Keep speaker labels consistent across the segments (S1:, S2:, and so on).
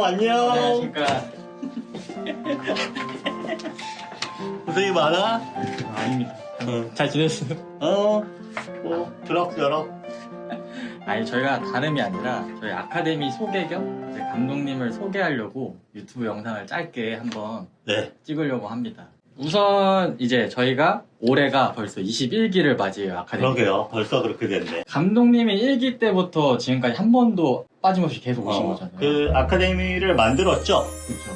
S1: 안녕.
S2: 안녕하십니까.
S1: 고생이 많아?
S2: 아닙니다.
S1: 응.
S2: 잘 지냈어요?
S1: 그럭저럭.
S2: 아니, 저희가 다름이 아니라 저희 아카데미 소개 겸 이제 감독님을 소개하려고 유튜브 영상을 짧게 한번
S1: 네.
S2: 찍으려고 합니다. 우선 이제 저희가 올해가 벌써 21기를 맞이해요, 아카데미.
S1: 그러게요. 벌써 그렇게 됐네.
S2: 감독님이 1기 때부터 지금까지 한 번도 빠짐없이 계속 오신 거잖아요.
S1: 그 아카데미를 만들었죠?
S2: 그렇죠.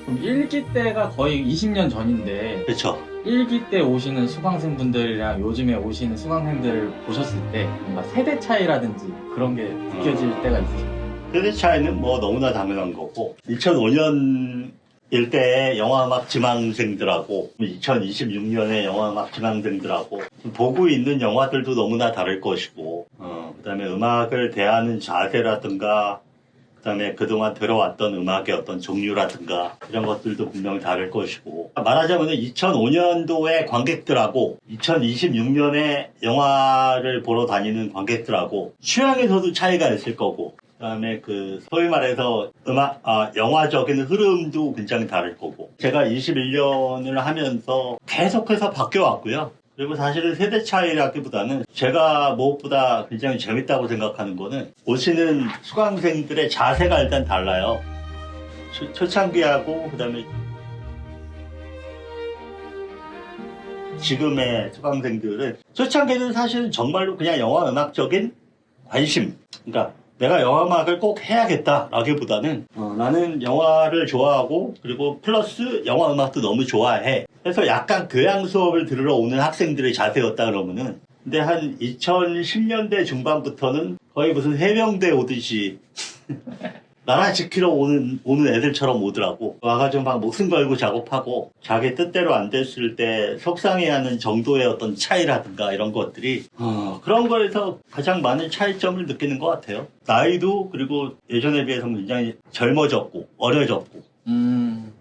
S2: 그럼 1기 때가 거의 20년 전인데
S1: 그렇죠.
S2: 1기 때 오시는 수강생분들이랑 요즘에 오시는 수강생들을 보셨을 때 뭔가 세대 차이라든지 그런 게 느껴질 때가 있으신가요?
S1: 세대 차이는 뭐 너무나 당연한 거고 2005년일 때 영화음악 지망생들하고 2026년에 영화음악 지망생들하고 보고 있는 영화들도 너무나 다를 것이고 그다음에 음악을 대하는 자세라든가 그다음에 그동안 들어왔던 음악의 어떤 종류라든가 이런 것들도 분명히 다를 것이고 말하자면 2005년도의 관객들하고 2026년에 영화를 보러 다니는 관객들하고 취향에서도 차이가 있을 거고 그다음에 그 소위 말해서 영화적인 흐름도 굉장히 다를 거고 제가 21년을 하면서 계속해서 바뀌어 왔고요. 그리고 사실은 세대 차이라기보다는 제가 무엇보다 굉장히 재밌다고 생각하는 거는 오시는 수강생들의 자세가 일단 달라요. 초창기하고 그다음에 지금의 수강생들은 초창기는 사실은 정말로 그냥 영화 음악적인 관심. 그러니까 내가 영화 음악을 꼭 해야겠다라기보다는 나는 영화를 좋아하고 그리고 플러스 영화 음악도 너무 좋아해. 그래서 약간 교양 수업을 들으러 오는 학생들의 자세였다 그러면은 근데 한 2010년대 중반부터는 거의 무슨 해병대 오듯이 나라 지키러 오는 애들처럼 오더라고. 와가지고 막 목숨 걸고 작업하고 자기 뜻대로 안 됐을 때 속상해하는 정도의 어떤 차이라든가 이런 것들이 그런 거에서 가장 많은 차이점을 느끼는 것 같아요. 나이도 그리고 예전에 비해서 굉장히 젊어졌고 어려졌고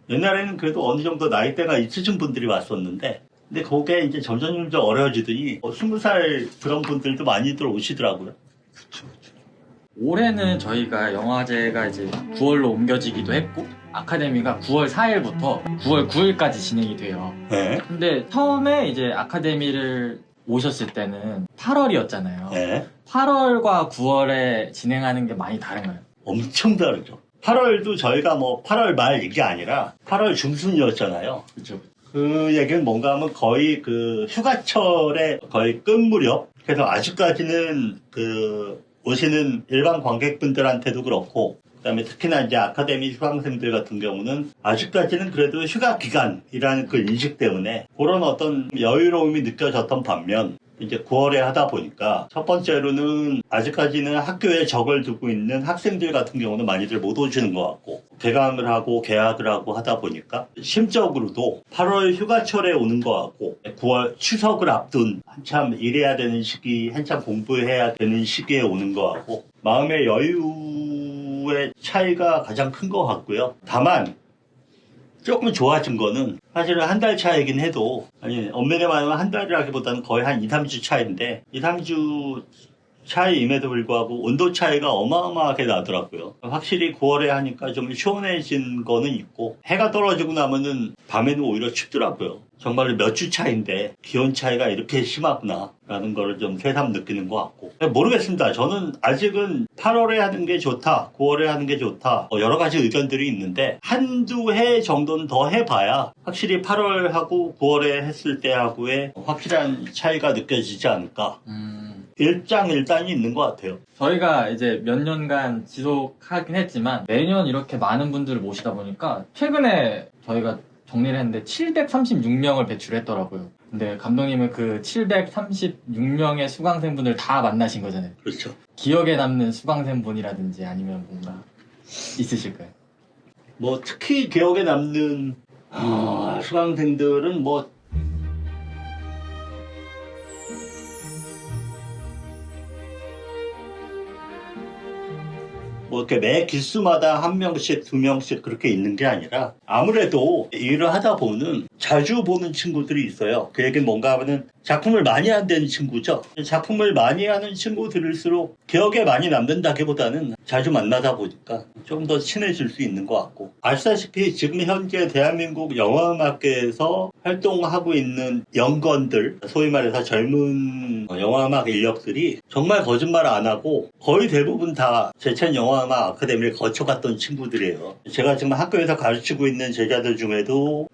S1: 옛날에는 그래도 어느 정도 나이대가 있으신 분들이 왔었는데 근데 그게 이제 점점 어려지더니 20살 그런 분들도 많이들 오시더라고요.
S2: 올해는 저희가 영화제가 이제 9월로 옮겨지기도 했고 아카데미가 9월 4일부터 9월 9일까지 진행이 돼요.
S1: 네.
S2: 근데 처음에 이제 아카데미를 오셨을 때는 8월이었잖아요.
S1: 네.
S2: 8월과 9월에 진행하는 게 많이 다른가요?
S1: 엄청 다르죠. 8월도 저희가 뭐 8월 말 이게 아니라 8월 중순이었잖아요.
S2: 그렇죠.
S1: 그 얘기는 뭔가 하면 거의 그 휴가철에 거의 끝 무렵. 그래서 아직까지는 그 오시는 일반 관객분들한테도 그렇고 그다음에 특히나 이제 아카데미 수강생들 같은 경우는 아직까지는 그래도 휴가 기간이라는 그 인식 때문에 그런 어떤 여유로움이 느껴졌던 반면 이제 9월에 하다 보니까 첫 번째로는 아직까지는 학교에 적을 두고 있는 학생들 같은 경우는 많이들 못 오시는 것 같고 개강을 하고 개학을 하고 하다 보니까 심적으로도 8월 휴가철에 오는 것 같고 9월 추석을 앞둔 한참 일해야 되는 시기 한참 공부해야 되는 시기에 오는 것 같고 마음의 여유의 차이가 가장 큰 것 같고요. 다만 조금 좋아진 거는 사실은 한 달 차이긴 해도 아니 엄밀히 말하면 한 달이라기보다는 거의 한 2, 3주 차이인데 2, 3주 차이임에도 불구하고 온도 차이가 어마어마하게 나더라고요. 확실히 9월에 하니까 좀 시원해진 거는 있고 해가 떨어지고 나면은 밤에는 오히려 춥더라고요. 정말로 몇 주 차이인데 기온 차이가 이렇게 심하구나 라는 거를 좀 새삼 느끼는 것 같고 모르겠습니다. 저는 아직은 8월에 하는 게 좋다 9월에 하는 게 좋다 여러 가지 의견들이 있는데 한두 해 정도는 더 해봐야 확실히 8월하고 9월에 했을 때하고의 확실한 차이가 느껴지지 않을까 일장일단이 있는 것 같아요.
S2: 저희가 이제 몇 년간 지속하긴 했지만 매년 이렇게 많은 분들을 모시다 보니까 최근에 저희가 정리를 했는데 736명을 배출했더라고요. 근데 감독님은 그 736명의 수강생분들 다 만나신 거잖아요.
S1: 그렇죠.
S2: 기억에 남는 수강생분이라든지 아니면 뭔가 있으실까요?
S1: 뭐 특히 기억에 남는 수강생들은 뭐 뭐 이렇게 매 기수마다 한 명씩, 두 명씩 그렇게 있는 게 아니라 아무래도 일을 하다 보면 자주 보는 친구들이 있어요. 그 얘기는 뭔가 하면은 작품을 많이 한다는 친구죠. 작품을 많이 하는 친구들일수록 기억에 많이 남는다기보다는 자주 만나다 보니까 좀 더 친해질 수 있는 것 같고, 아시다시피 지금 현재 대한민국 영화음악계에서 활동하고 있는 연건들, 소위 말해서 젊은 영화음악 인력들이 정말 거짓말 안 하고 거의 대부분 다 제천 영화음악 아카데미를 거쳐갔던 친구들이에요. 제가 지금 학교에서 가르치고 있는 제자들 중에도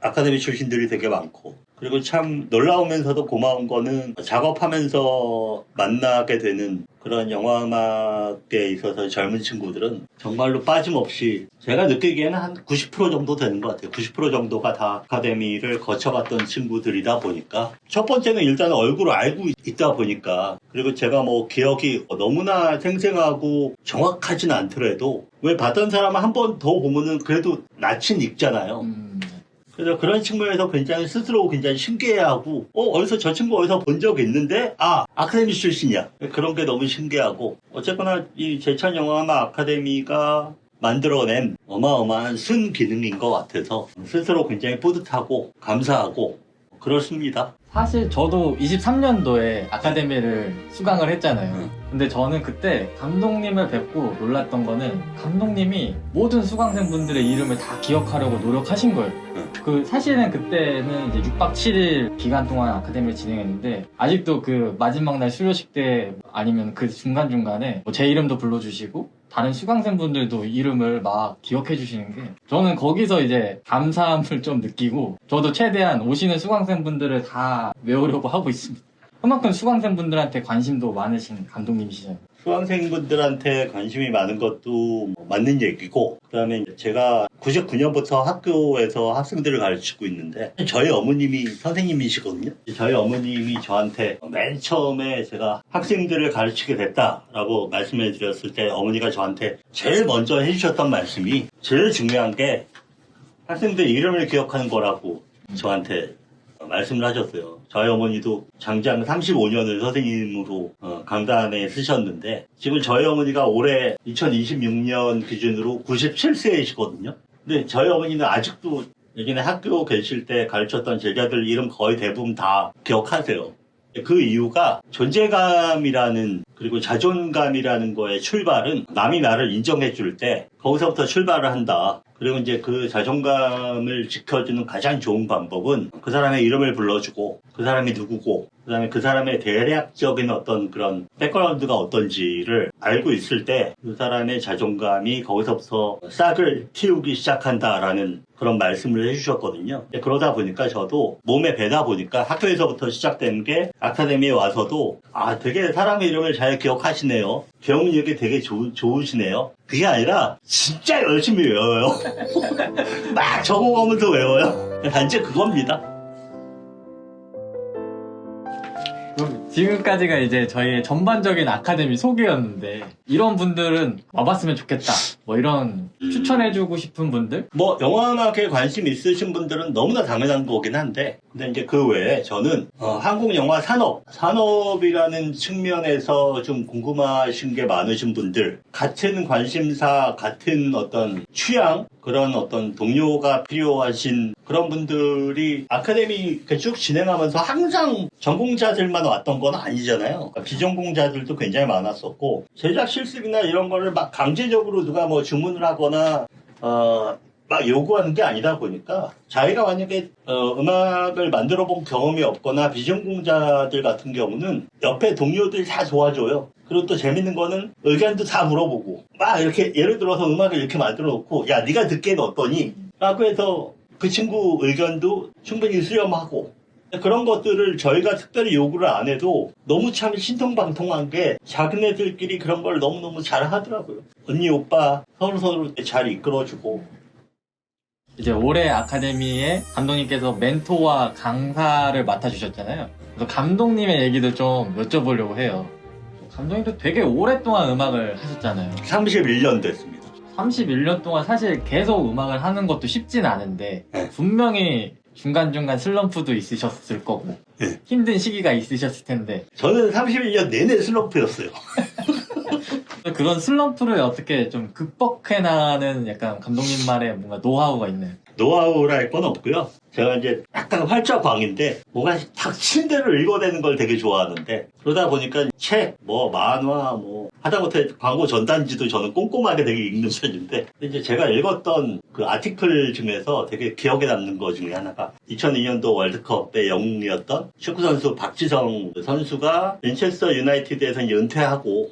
S1: 아카데미 출신들이 되게 많고, 그리고 참 놀라우면서도 고마운 거는 작업하면서 만나게 되는 그런 영화음악에 있어서 젊은 친구들은 정말로 빠짐없이 제가 느끼기에는 한 90% 정도 되는 것 같아요. 90% 정도가 다 아카데미를 거쳐갔던 친구들이다 보니까, 첫 번째는 일단 얼굴을 알고 있다 보니까, 그리고 제가 뭐 기억이 너무나 생생하고 정확하진 않더라도 왜 봤던 사람은 한 번 더 보면은 그래도 낯은 익잖아요. 그래서 그런 측면에서 굉장히 스스로 굉장히 신기해하고, 어디서 저 친구 어디서 본 적 있는데, 아카데미 출신이야. 그런 게 너무 신기하고, 어쨌거나 이 제천영화음악 아카데미가 만들어낸 어마어마한 순기능인 것 같아서 스스로 굉장히 뿌듯하고 감사하고 그렇습니다.
S2: 사실 저도 23년도에 아카데미를 수강을 했잖아요. 근데 저는 그때 감독님을 뵙고 놀랐던 거는, 감독님이 모든 수강생분들의 이름을 다 기억하려고 노력하신 거예요. 그 사실은 그때는 이제 6박 7일 기간 동안 아카데미를 진행했는데, 아직도 그 마지막 날 수료식 때 아니면 그 중간중간에 제 이름도 불러주시고 다른 수강생분들도 이름을 막 기억해 주시는 게, 저는 거기서 이제 감사함을 좀 느끼고, 저도 최대한 오시는 수강생분들을 다 외우려고 하고 있습니다. 그만큼 수강생분들한테 관심도 많으신 감독님이시잖아요.
S1: 수강생분들한테 관심이 많은 것도 맞는 얘기고, 그 다음에 제가 99년부터 학교에서 학생들을 가르치고 있는데, 저희 어머님이 선생님이시거든요. 저희 어머님이 저한테 맨 처음에 제가 학생들을 가르치게 됐다라고 말씀해 드렸을 때, 어머니가 저한테 제일 먼저 해주셨던 말씀이, 제일 중요한 게 학생들 이름을 기억하는 거라고 저한테 말씀을 하셨어요. 저희 어머니도 장장 35년을 선생님으로 강단에 쓰셨는데, 지금 저희 어머니가 올해 2026년 기준으로 97세이시거든요. 근데 저희 어머니는 아직도 예전에 학교 계실 때 가르쳤던 제자들 이름 거의 대부분 다 기억하세요. 그 이유가 존재감이라는, 그리고 자존감이라는 거의 출발은 남이 나를 인정해 줄 때 거기서부터 출발을 한다. 그리고 이제 그 자존감을 지켜주는 가장 좋은 방법은 그 사람의 이름을 불러주고, 그 사람이 누구고, 그 다음에 그 사람의 대략적인 어떤 그런 백그라운드가 어떤지를 알고 있을 때 그 사람의 자존감이 거기서부터 싹을 틔우기 시작한다라는 그런 말씀을 해주셨거든요. 그러다 보니까 저도 몸에 배다 보니까 학교에서부터 시작된 게, 아카데미에 와서도 되게 사람의 이름을 잘 기억하시네요. 기억력이 되게 좋으시네요. 그게 아니라 진짜 열심히 외워요. 막 적어가면서 외워요. 단지 그겁니다.
S2: 그럼 지금까지가 이제 저희의 전반적인 아카데미 소개였는데, 이런 분들은 와봤으면 좋겠다, 뭐 이런 추천해주고 싶은 분들?
S1: 뭐 영화음악에 관심 있으신 분들은 너무나 당연한 거긴 한데, 근데 이제 그 외에 저는 한국 영화 산업이라는 측면에서 좀 궁금하신 게 많으신 분들, 같은 관심사, 같은 어떤 취향, 그런 어떤 동료가 필요하신 그런 분들이 아카데미 쭉 진행하면서 항상 전공자들만 왔던 건 아니잖아요. 그러니까 비전공자들도 굉장히 많았었고, 제작 실습이나 이런 거를 막 강제적으로 누가 뭐 주문을 하거나 막 요구하는 게 아니다 보니까, 자기가 만약에 음악을 만들어 본 경험이 없거나 비전공자들 같은 경우는 옆에 동료들이 다 도와줘요. 그리고 또 재밌는 거는 의견도 다 물어보고, 막 이렇게 예를 들어서 음악을 이렇게 만들어 놓고, 야 네가 듣기엔 어떠니? 라고 해서 그 친구 의견도 충분히 수렴하고, 그런 것들을 저희가 특별히 요구를 안 해도 너무 참 신통방통한 게, 자기네들끼리 그런 걸 너무너무 잘 하더라고요. 언니 오빠 서로 잘 이끌어주고.
S2: 이제 올해 아카데미에 감독님께서 멘토와 강사를 맡아주셨잖아요. 그래서 감독님의 얘기도 좀 여쭤보려고 해요. 감독님도 되게 오랫동안 음악을 하셨잖아요.
S1: 31년 됐습니다.
S2: 31년 동안 사실 계속 음악을 하는 것도 쉽진 않은데,
S1: 네.
S2: 분명히 중간중간 슬럼프도 있으셨을 거고,
S1: 네.
S2: 힘든 시기가 있으셨을 텐데,
S1: 저는 31년 내내 슬럼프였어요.
S2: 그런 슬럼프를 어떻게 좀 극복해나가는 약간 감독님만의 뭔가 노하우가 있나요?
S1: 노하우라 할 건 없고요. 제가 이제 약간 활자광인데 뭐가 닥친 대로 읽어내는 걸 되게 좋아하는데 그러다 보니까 책, 뭐 만화, 뭐 하다못해 광고 전단지도 저는 꼼꼼하게 되게 읽는 편인데 근데 이제 제가 읽었던 그 아티클 중에서 되게 기억에 남는 거 중에 하나가 2002년도 월드컵의 영웅이었던 축구선수 박지성 선수가 맨체스터 유나이티드에서 이제 은퇴하고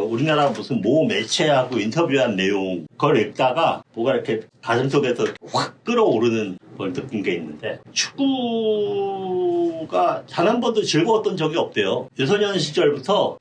S1: 우리나라 무슨 모 매체하고 인터뷰한 내용 그걸 읽다가 뭐가 이렇게 가슴속에서 확 끌어오르는 걸 느낀 게 있는데 축구가 단 한 번도 즐거웠던 적이 없대요. 유소년 시절부터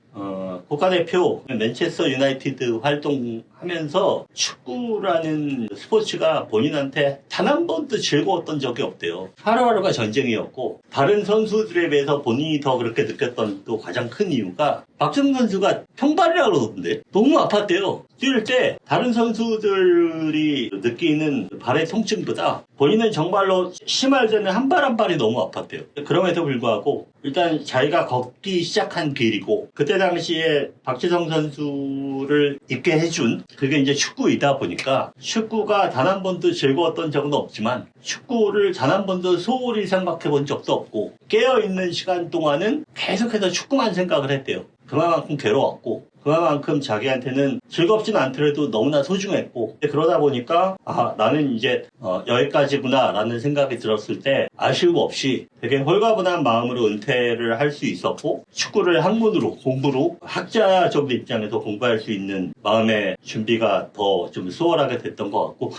S1: 국가대표 맨체스터 유나이티드 활동하면서 축구라는 스포츠가 본인한테 단 한 번도 즐거웠던 적이 없대요. 하루하루가 전쟁이었고 다른 선수들에 비해서 본인이 더 그렇게 느꼈던 또 가장 큰 이유가 박정 선수가 평발이라고 그러던데 너무 아팠대요. 뛸 때 다른 선수들이 느끼는 발의 통증보다 본인은 정말로 심할 때는 한 발 한 발이 너무 아팠대요. 그럼에도 불구하고 일단 자기가 걷기 시작한 길이고 그때 당시에 박지성 선수를 있게 해준 그게 이제 축구이다 보니까 축구가 단 한 번도 즐거웠던 적은 없지만 축구를 단 한 번도 소홀히 생각해 본 적도 없고 깨어있는 시간 동안은 계속해서 축구만 생각을 했대요. 그만큼 괴로웠고 그만큼 자기한테는 즐겁진 않더라도 너무나 소중했고 그러다 보니까 나는 이제 여기까지구나 라는 생각이 들었을 때 아쉬움 없이 되게 홀가분한 마음으로 은퇴를 할 수 있었고 축구를 학문으로 공부로 학자적인 입장에서 공부할 수 있는 마음의 준비가 더 좀 수월하게 됐던 것 같고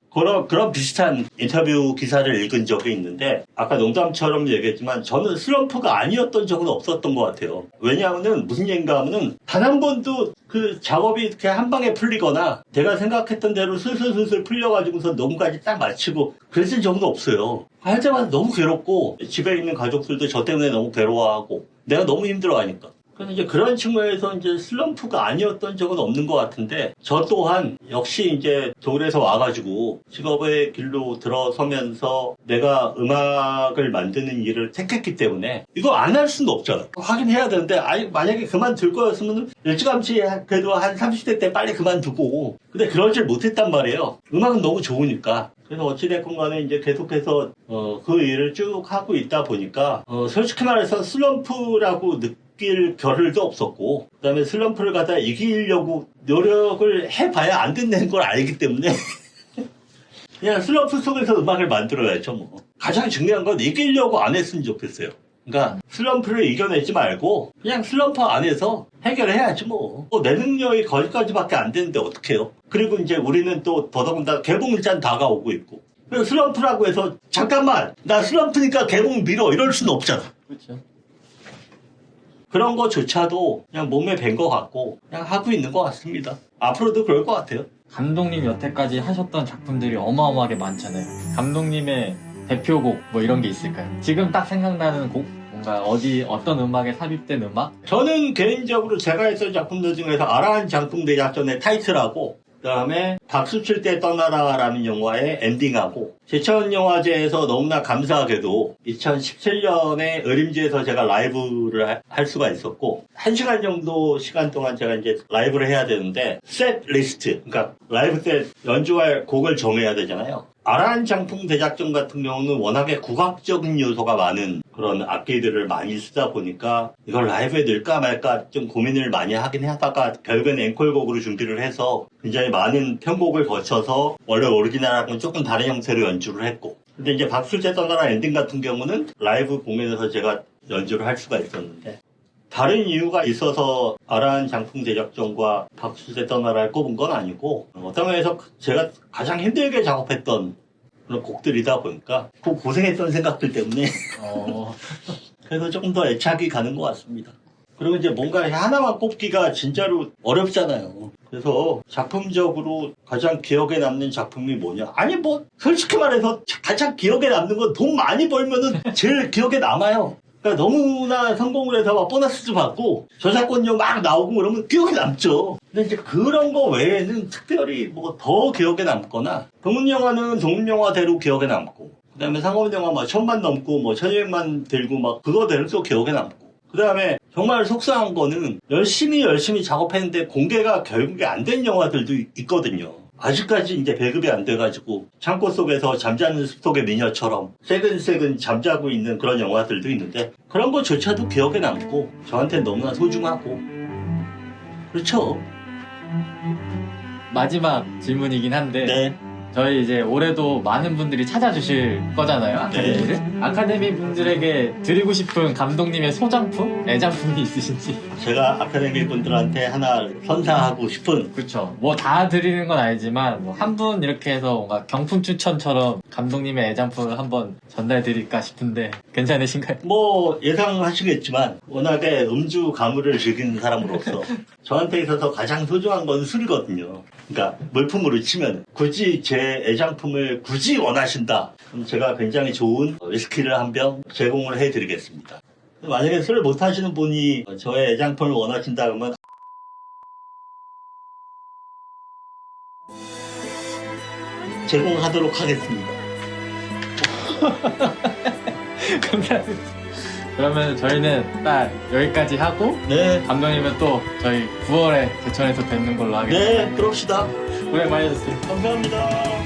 S1: 그런 비슷한 인터뷰 기사를 읽은 적이 있는데 아까 농담처럼 얘기했지만 저는 슬럼프가 아니었던 적은 없었던 것 같아요. 왜냐하면은 무슨 얘기인가 하면은 단 한 번도 그 작업이 이렇게 한 방에 풀리거나 내가 생각했던 대로 슬슬슬슬 풀려가지고서 녹음까지 딱 마치고 그랬을 적은 없어요. 할 때마다 너무 괴롭고 집에 있는 가족들도 저 때문에 너무 괴로워하고 내가 너무 힘들어하니까. 그래서 이제 그런 측면에서 이제 슬럼프가 아니었던 적은 없는 것 같은데 저 또한 역시 이제 서울에서 와가지고 직업의 길로 들어서면서 내가 음악을 만드는 일을 택했기 때문에 이거 안 할 수는 없잖아. 하긴 해야 되는데 만약에 그만둘 거였으면 일찌감치 그래도 한 30대 때 빨리 그만두고 근데 그럴 줄 못했단 말이에요. 음악은 너무 좋으니까. 그래서 어찌됐건 간에 이제 계속해서 그 일을 쭉 하고 있다 보니까 솔직히 말해서 슬럼프라고 느낄 겨를도 없었고 그다음에 슬럼프를 갖다 이기려고 노력을 해봐야 안 된다는 걸 알기 때문에 그냥 슬럼프 속에서 음악을 만들어야죠 뭐. 가장 중요한 건 이기려고 안 했으면 좋겠어요. 그러니까 슬럼프를 이겨내지 말고 그냥 슬럼프 안에서 해결해야지 뭐. 내 능력이 거기까지밖에 안 되는데 어떡해요. 그리고 이제 우리는 또 더더군다나 개봉일잔 다가오고 있고 그래서 슬럼프라고 해서 잠깐만 나 슬럼프니까 개봉 미뤄 이럴 수는 없잖아.
S2: 그렇죠.
S1: 그런 거조차도 그냥 몸에 밴 것 같고 그냥 하고 있는 것 같습니다. 앞으로도 그럴 것 같아요.
S2: 감독님 여태까지 하셨던 작품들이 어마어마하게 많잖아요. 감독님의 대표곡 뭐 이런 게 있을까요? 지금 딱 생각나는 곡? 뭔가 어떤 음악에 삽입된 음악?
S1: 저는 개인적으로 제가 했던 작품들 중에서 아라한 장풍 대작전의 타이틀하고 그다음에 박수 칠 때 떠나라라는 영화의 엔딩하고 제천영화제에서 너무나 감사하게도 2017년에 의림지에서 제가 라이브를 할 수가 있었고 1시간 정도 시간 동안 제가 이제 라이브를 해야 되는데 셋 리스트 그러니까 라이브 때 연주할 곡을 정해야 되잖아요. 아라한 장풍 대작전 같은 경우는 워낙에 국악적인 요소가 많은 그런 악기들을 많이 쓰다 보니까 이걸 라이브에 넣을까 말까 좀 고민을 많이 하긴 하다가 결국엔 앵콜곡으로 준비를 해서 굉장히 많은 편곡을 거쳐서 원래 오리지널하고는 조금 다른 형태로 연주를 했고 근데 이제 박수제 떠나라 엔딩 같은 경우는 라이브 공연에서 제가 연주를 할 수가 있었는데 다른 이유가 있어서 아라한 장풍 대작전과 박수제 떠나라를 꼽은 건 아니고 어떤 면에서 제가 가장 힘들게 작업했던 그런 곡들이다 보니까 그 고생했던 생각들 때문에 그래서 조금 더 애착이 가는 것 같습니다. 그리고 이제 뭔가 하나만 꼽기가 진짜로 어렵잖아요. 그래서 작품적으로 가장 기억에 남는 작품이 뭐냐? 아니 뭐 솔직히 말해서 가장 기억에 남는 건 돈 많이 벌면은 제일 기억에 남아요. 그러니까 너무나 성공을 해서 막 보너스도 받고 저작권료 막 나오고 그러면 기억에 남죠. 근데 이제 그런 거 외에는 특별히 뭐 더 기억에 남거나 독립영화는 독립영화대로 기억에 남고 그다음에 상업영화 막 1000만 넘고 뭐 1200만 들고 막 그거대로 또 기억에 남고 그 다음에 정말 속상한 거는 열심히 작업했는데 공개가 결국에 안 된 영화들도 있거든요. 아직까지 이제 배급이 안 돼가지고 창고 속에서 잠자는 숲속의 미녀처럼 새근새근 잠자고 있는 그런 영화들도 있는데 그런 거조차도 기억에 남고 저한테는 너무나 소중하고 그렇죠.
S2: 마지막 질문이긴 한데
S1: 네.
S2: 저희 이제 올해도 많은 분들이 찾아주실 거잖아요, 아카데미를. 아카데미 분들에게 드리고 싶은 감독님의 소장품, 애장품이 있으신지.
S1: 제가 아카데미 분들한테 하나 선사하고 싶은
S2: 그렇죠. 뭐 다 드리는 건 아니지만 뭐 한 분 이렇게 해서 뭔가 경품 추천처럼 감독님의 애장품을 한번 전달 드릴까 싶은데 괜찮으신가요?
S1: 뭐 예상하시겠지만 워낙에 음주 가무를 즐기는 사람으로서 저한테 있어서 가장 소중한 건 술이거든요. 그러니까 물품으로 치면 굳이 제 애장품을 굳이 원하신다. 그럼 제가 굉장히 좋은 위스키를 한 병 제공을 해드리겠습니다. 만약에 술을 못 하시는 분이 저의 애장품을 원하신다 그러면 제공하도록 하겠습니다.
S2: 감사합니다. 그러면 저희는 딱 여기까지 하고
S1: 네.
S2: 감독님은 또 저희 9월에 제천에서 뵙는 걸로 하겠습니다.
S1: 네, 그럽시다.
S2: 고생 많이 하셨습니다.
S1: 감사합니다.